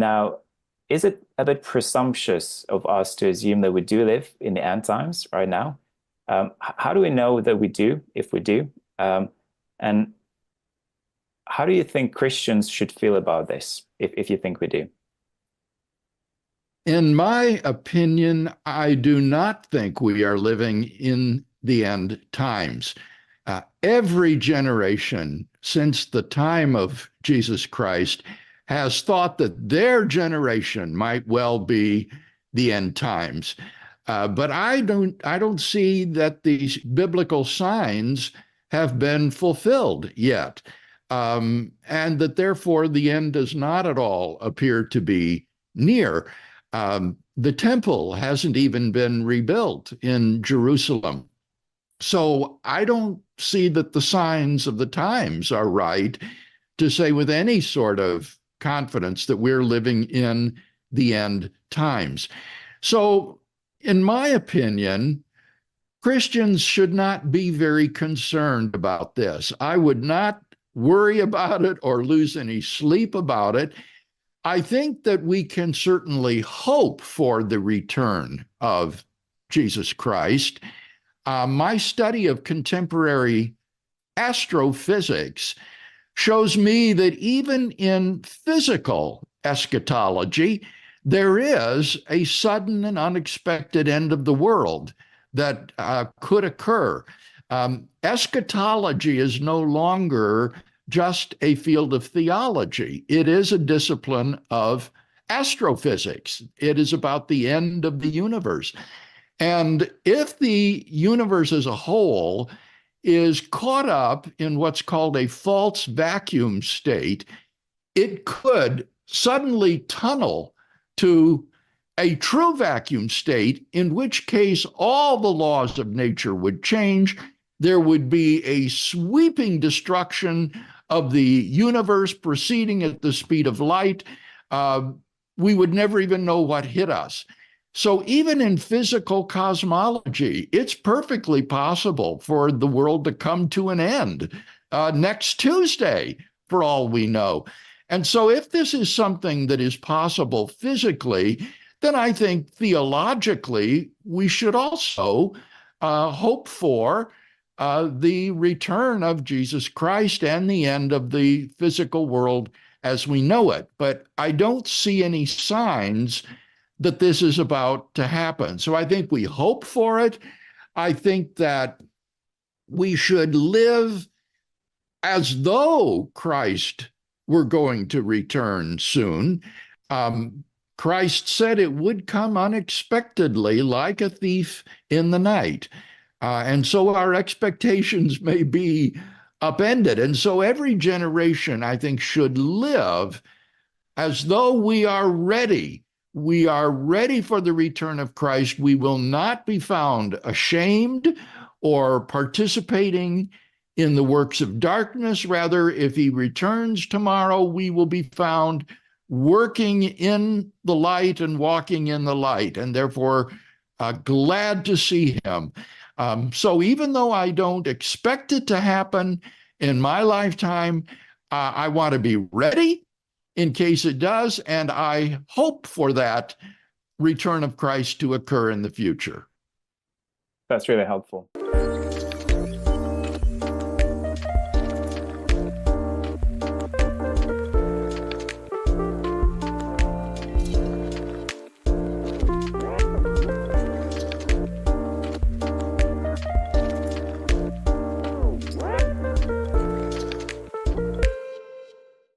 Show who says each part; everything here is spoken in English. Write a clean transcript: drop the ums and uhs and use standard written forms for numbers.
Speaker 1: Now, is it a bit presumptuous of us to assume that we do live in the end times right now? How do we know that we do, if we do? And how do you think Christians should feel about this, if you think we do?
Speaker 2: In my opinion, I do not think we are living in the end times. Every generation since the time of Jesus Christ has thought that their generation might well be the end times. But I don't see that these biblical signs have been fulfilled yet, and that therefore the end does not at all appear to be near. The temple hasn't even been rebuilt in Jerusalem. So I don't see that the signs of the times are right to say with any sort of confidence that we're living in the end times. So, in my opinion, Christians should not be very concerned about this. I would not worry about it or lose any sleep about it. I think that we can certainly hope for the return of Jesus Christ. My study of contemporary astrophysics shows me that even in physical eschatology, there is a sudden and unexpected end of the world that could occur. Eschatology is no longer just a field of theology. It is a discipline of astrophysics. It is about the end of the universe. And if the universe as a whole is caught up in what's called a false vacuum state, it could suddenly tunnel to a true vacuum state, in which case all the laws of nature would change. There would be a sweeping destruction of the universe proceeding at the speed of light. We would never even know what hit us. So even in physical cosmology, it's perfectly possible for the world to come to an end next Tuesday, for all we know. And so if this is something that is possible physically, then I think theologically we should also hope for the return of Jesus Christ and the end of the physical world as we know it. But I don't see any signs that this is about to happen. So I think we hope for it. I think that we should live as though Christ were going to return soon. Christ said it would come unexpectedly like a thief in the night. And so our expectations may be upended. And so every generation, I think, should live as though we are ready. We are ready for the return of Christ. We will not be found ashamed or participating in the works of darkness. Rather, if he returns tomorrow, we will be found working in the light and walking in the light, and therefore glad to see him. So even though I don't expect it to happen in my lifetime, I want to be ready in case it does, and I hope for that return of Christ to occur in the future.
Speaker 1: That's really helpful.